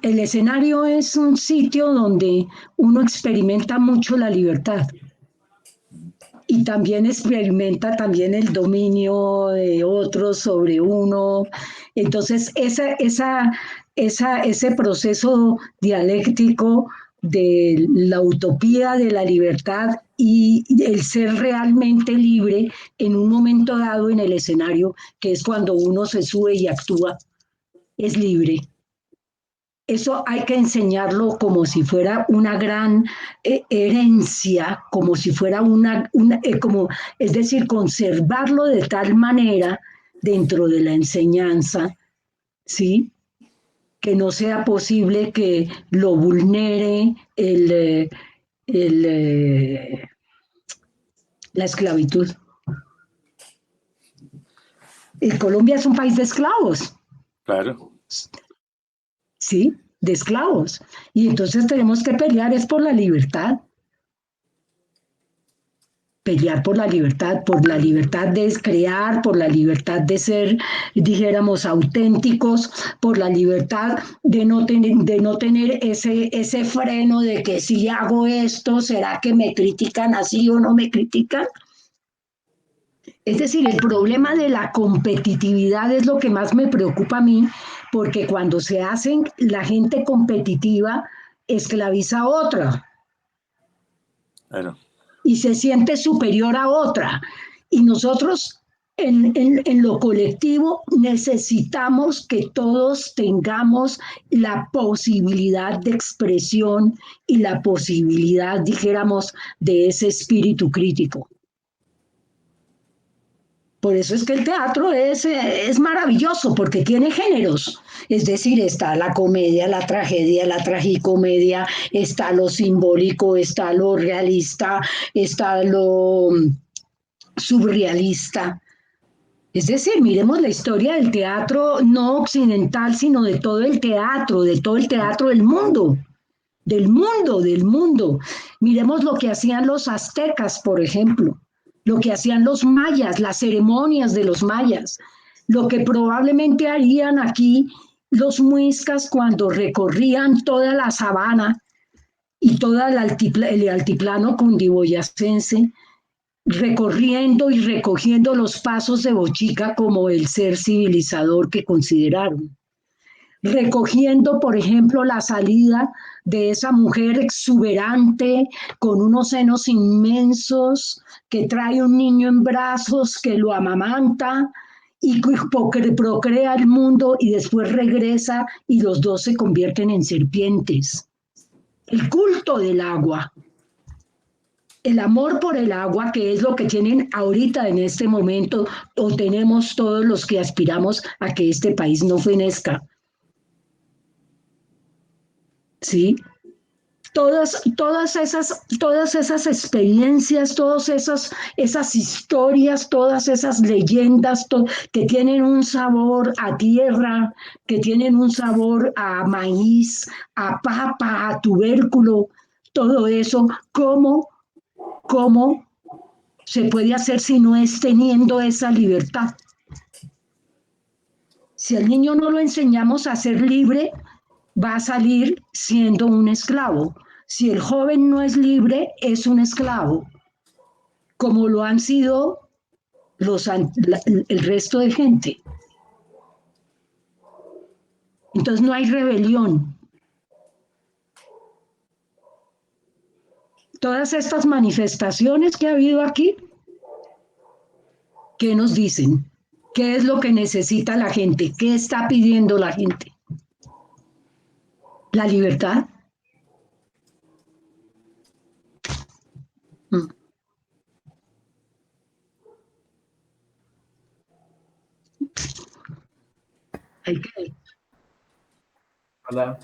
el escenario es un sitio donde uno experimenta mucho la libertad y también experimenta también el dominio de otros sobre uno. Entonces, ese proceso dialéctico de la utopía de la libertad y el ser realmente libre en un momento dado en el escenario, que es cuando uno se sube y actúa, es libre. Eso hay que enseñarlo como si fuera una gran herencia, como si fuera es decir, conservarlo de tal manera dentro de la enseñanza, ¿sí? Que no sea posible que lo vulnere la esclavitud. Colombia es un país de esclavos. Claro. ¿Sí? De esclavos. Y entonces tenemos que pelear es por la libertad. Pelear por la libertad de crear, por la libertad de ser, dijéramos, auténticos, por la libertad de no tener ese freno de que si hago esto, ¿será que me critican así o no me critican? Es decir, el problema de la competitividad es lo que más me preocupa a mí, porque cuando se hacen la gente competitiva, esclaviza a otra. Claro. Y se siente superior a otra. Y nosotros en lo colectivo necesitamos que todos tengamos la posibilidad de expresión y la posibilidad, dijéramos, de ese espíritu crítico. Por eso es que el teatro es maravilloso, porque tiene géneros. Es decir, está la comedia, la tragedia, la tragicomedia, está lo simbólico, está lo realista, está lo surrealista. Es decir, miremos la historia del teatro no occidental, sino de todo el teatro del mundo. Del mundo. Miremos lo que hacían los aztecas, por ejemplo, lo que hacían los mayas, las ceremonias de los mayas, lo que probablemente harían aquí los muiscas cuando recorrían toda la sabana y todo el altiplano cundiboyacense, recorriendo y recogiendo los pasos de Bochica como el ser civilizador que consideraron. Recogiendo, por ejemplo, la salida de esa mujer exuberante con unos senos inmensos, que trae un niño en brazos, que lo amamanta y procrea el mundo y después regresa y los dos se convierten en serpientes. El culto del agua, el amor por el agua, que es lo que tienen ahorita en este momento, o tenemos todos los que aspiramos a que este país no fenezca. ¿Sí? Todas esas experiencias, todas esas historias, todas esas leyendas que tienen un sabor a tierra, que tienen un sabor a maíz, a papa, a tubérculo, todo eso, ¿cómo ¿cómo se puede hacer si no es teniendo esa libertad? Si al niño no lo enseñamos a ser libre, va a salir siendo un esclavo. Si el joven no es libre, es un esclavo, como lo han sido el resto de gente. Entonces no hay rebelión. Todas estas manifestaciones que ha habido aquí, ¿qué nos dicen? ¿Qué es lo que necesita la gente? ¿Qué está pidiendo la gente? ¿La libertad? Mm. Hay que... Hola.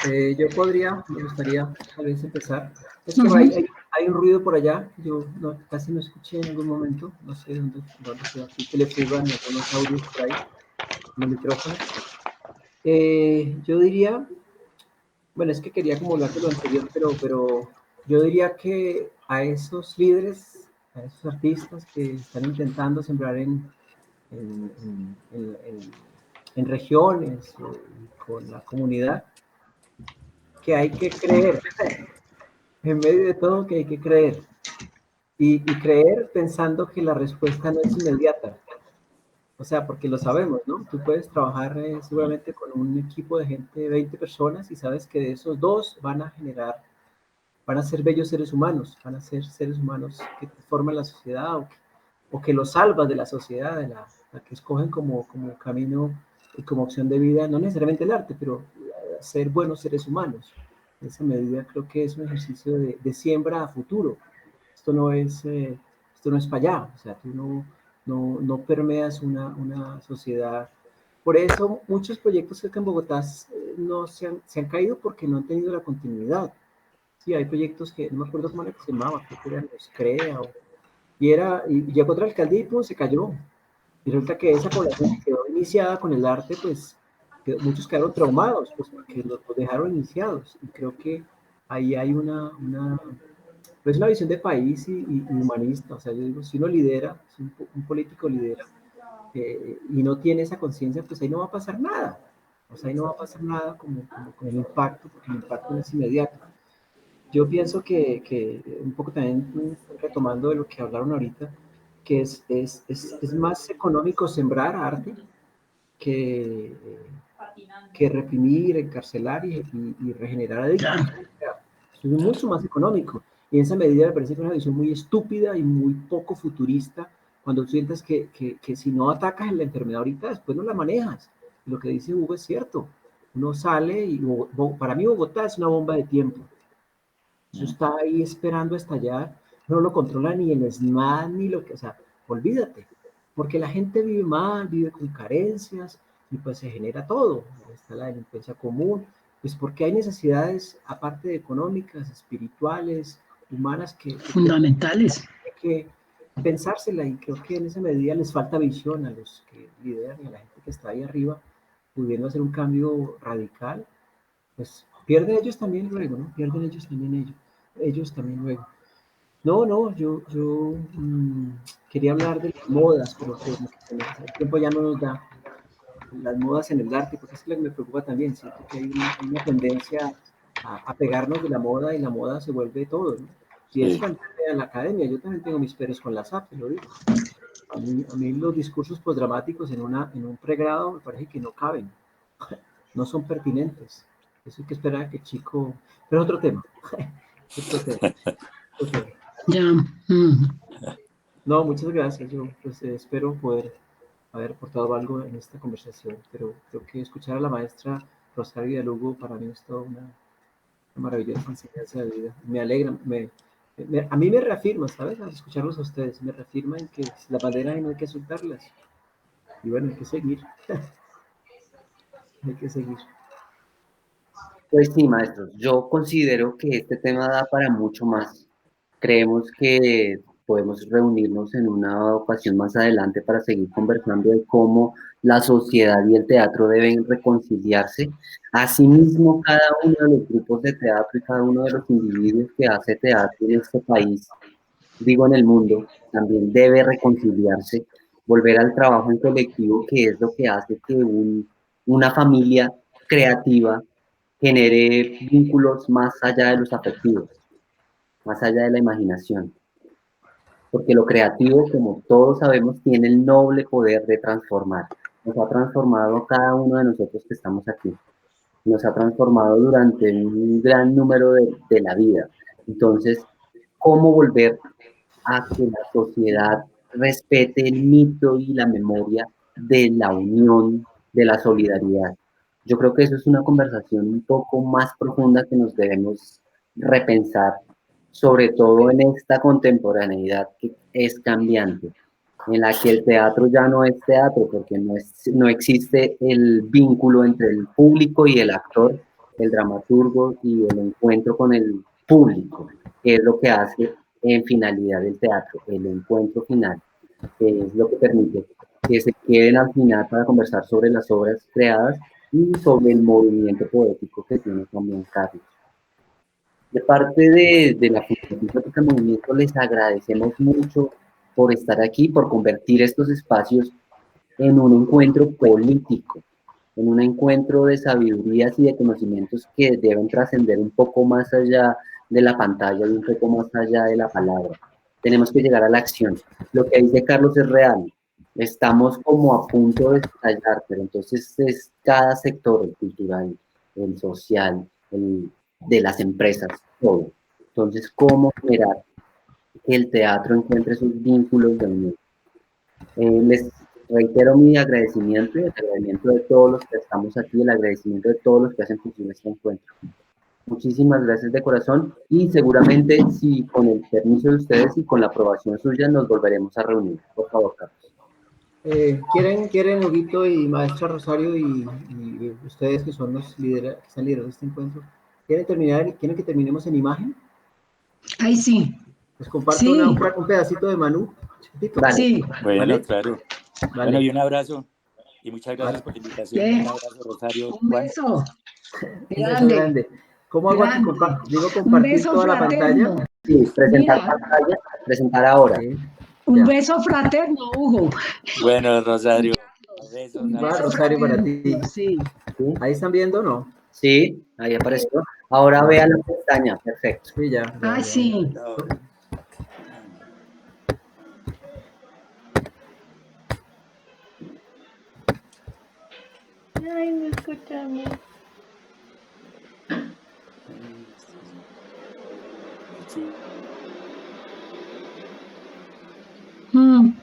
Me gustaría tal vez empezar. Es que hay un ruido por allá, yo casi no escuché en algún momento, no sé dónde fue aquí, que le fugan algunos audios por ahí, en el micrófono. Yo diría, bueno, es que quería como hablar de lo anterior, pero yo diría que a esos líderes, a esos artistas que están intentando sembrar en, en, en, en regiones con la comunidad, que hay que creer, en medio de todo que hay que creer. Y creer pensando que la respuesta no es inmediata. O sea, porque lo sabemos, ¿no? Tú puedes trabajar seguramente con un equipo de gente, 20 personas, y sabes que de esos dos van a ser bellos seres humanos, van a ser seres humanos que transforman la sociedad o que los salvan de la sociedad, de la que escogen como camino y como opción de vida, no necesariamente el arte, pero ser buenos seres humanos. En esa medida creo que es un ejercicio de siembra a futuro. Esto no es para allá, o sea, tú no permeas una sociedad. Por eso muchos proyectos que en Bogotá no se han caído porque no han tenido la continuidad. Sí, hay proyectos que no me acuerdo cómo era que se llamaba, creo que eran los CREA, y llegó otra alcaldía y pues, se cayó. Y resulta que esa población que quedó iniciada con el arte, pues muchos quedaron traumados, pues porque los dejaron iniciados. Y creo que ahí hay Pero es una visión de país y humanista. O sea, yo digo, si uno lidera, si un político lidera y no tiene esa conciencia, pues ahí no va a pasar nada. O sea, ahí no va a pasar nada como con el impacto, porque el impacto no es inmediato. Yo pienso que un poco también retomando de lo que hablaron ahorita, que es más económico sembrar arte que, que reprimir, encarcelar y regenerar adictos. Claro. Es mucho más económico. Y en esa medida me parece que es una visión muy estúpida y muy poco futurista cuando sientes que si no atacas la enfermedad ahorita, después no la manejas. Y lo que dice Hugo es cierto. Uno sale y para mí Bogotá es una bomba de tiempo. Eso está ahí esperando a estallar. No lo controla ni el SMAT ni lo que, o sea, olvídate. Porque la gente vive mal, vive con carencias y pues se genera todo. Está la delincuencia común, pues porque hay necesidades, aparte de económicas, espirituales, humanas, Fundamentales. que pensársela, y creo que en esa medida les falta visión a los que lideran y a la gente que está ahí arriba, pudiendo hacer un cambio radical, pues pierden ellos también luego, ¿no? Pierden ellos también luego. No, yo quería hablar de las modas, pero como que el tiempo ya no nos da. Las modas en el arte, porque es lo que me preocupa también, siento que hay una tendencia a pegarnos de la moda y la moda se vuelve todo, ¿no? Y eso Sí. también en la academia, yo también tengo mis peros con la SAP, te lo digo. A mí los discursos postdramáticos en un pregrado me parece que no caben, no son pertinentes. Eso hay que esperar a que el chico... Pero es otro tema. Otro tema. Otro tema. Ya. No, muchas gracias. Yo pues espero poder haber aportado algo en esta conversación, pero creo que escuchar a la maestra Rosario Villalugo para mí es toda una maravillosa enseñanza de vida. Me alegra, a mí me reafirma, ¿sabes? Al escucharlos a ustedes, me reafirma en que la bandera no hay que soltarlas. Y bueno, hay que seguir. Hay que seguir. Pues sí, maestros, yo considero que este tema da para mucho más. Creemos que podemos reunirnos en una ocasión más adelante para seguir conversando de cómo la sociedad y el teatro deben reconciliarse. Asimismo, cada uno de los grupos de teatro y cada uno de los individuos que hace teatro en este país, digo en el mundo, también debe reconciliarse, volver al trabajo en colectivo, que es lo que hace que una familia creativa genere vínculos más allá de los afectivos, más allá de la imaginación. Porque lo creativo, como todos sabemos, tiene el noble poder de transformar. Nos ha transformado a cada uno de nosotros que estamos aquí. Nos ha transformado durante un gran número de la vida. Entonces, ¿cómo volver a que la sociedad respete el mito y la memoria de la unión, de la solidaridad? Yo creo que eso es una conversación un poco más profunda que nos debemos repensar, sobre todo en esta contemporaneidad que es cambiante, en la que el teatro ya no es teatro, porque no existe el vínculo entre el público y el actor, el dramaturgo y el encuentro con el público, que es lo que hace en finalidad del teatro, el encuentro final, que es lo que permite que se queden al final para conversar sobre las obras creadas y sobre el movimiento poético que tiene también Carlos. De parte de la Fundación Poética Movimiento, les agradecemos mucho por estar aquí, por convertir estos espacios en un encuentro político, en un encuentro de sabidurías y de conocimientos que deben trascender un poco más allá de la pantalla y un poco más allá de la palabra. Tenemos que llegar a la acción. Lo que dice Carlos es real. Estamos como a punto de estallar, pero entonces es cada sector, el cultural, el social, el de las empresas, todo. Entonces, ¿cómo generar que el teatro encuentre sus vínculos de unión? Les reitero mi agradecimiento y el agradecimiento de todos los que estamos aquí, el agradecimiento de todos los que hacen posible este encuentro. Muchísimas gracias de corazón y seguramente, si con el permiso de ustedes y con la aprobación suya, nos volveremos a reunir. Por favor, Carlos. ¿Quieren, Huguito y Maestra Rosario y ustedes que son los líderes, que están liderando este encuentro, quieren que terminemos en imagen? Ay, sí. Les comparto Sí. un pedacito de Manu. Vale. Sí. Bueno, ¿Vale? claro. Vale. Bueno, y un abrazo. Y muchas gracias por la invitación. Un abrazo, Rosario. Un beso Un beso grande. grande. ¿Cómo hago aquí? Grande. Digo Un compartir beso toda la pantalla. fraterno. Sí, presentar Mira, pantalla, presentar ahora. Sí. un Ya. beso fraterno, Hugo. Bueno, Rosario, besos, Un Va, beso abrazos. Rosario, para fraterno, ti. sí. ¿Sí? ¿Ahí están viendo o no? Sí, ahí apareció. Ahora vea la pestaña, perfecto. Sí, ya. Ah, sí. No. Ay, no escuchamos. Sí. Mm.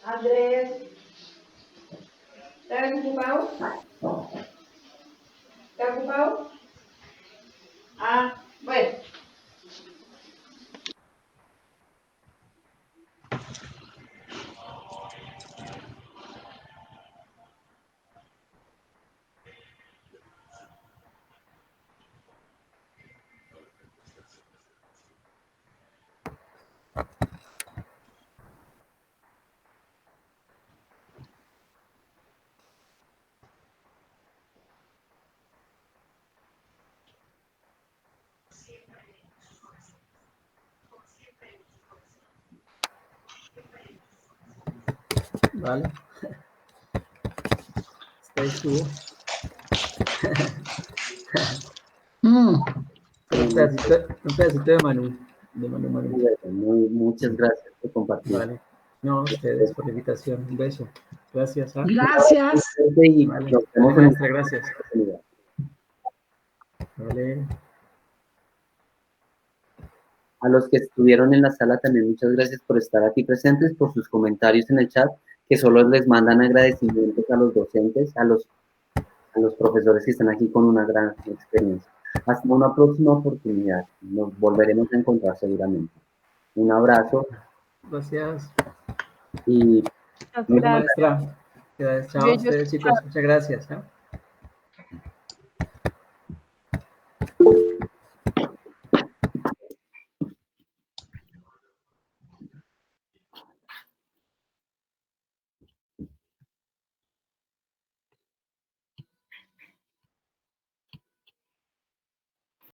Andrés, ¿estás ocupado? ¿Estás ocupado? Ah, bueno. Vale. Ahí estuvo. Mm. Un pedacito de Manu. De Manu Manu. Muchas gracias por compartir. Vale. No, a ustedes por la invitación. Un beso. Gracias. ¿Ah? Gracias. Y Vale. nos Vale, vemos en maestra, gracias. otra oportunidad. Vale. A los que estuvieron en la sala también muchas gracias por estar aquí presentes, por sus comentarios en el chat, que solo les mandan agradecimientos a los docentes, a los profesores que están aquí con una gran experiencia. Hasta una próxima oportunidad. Nos volveremos a encontrar seguramente. Un abrazo Gracias. y Bueno, maestra. Chao a ustedes, chicos. Muchas gracias. ¿Ah?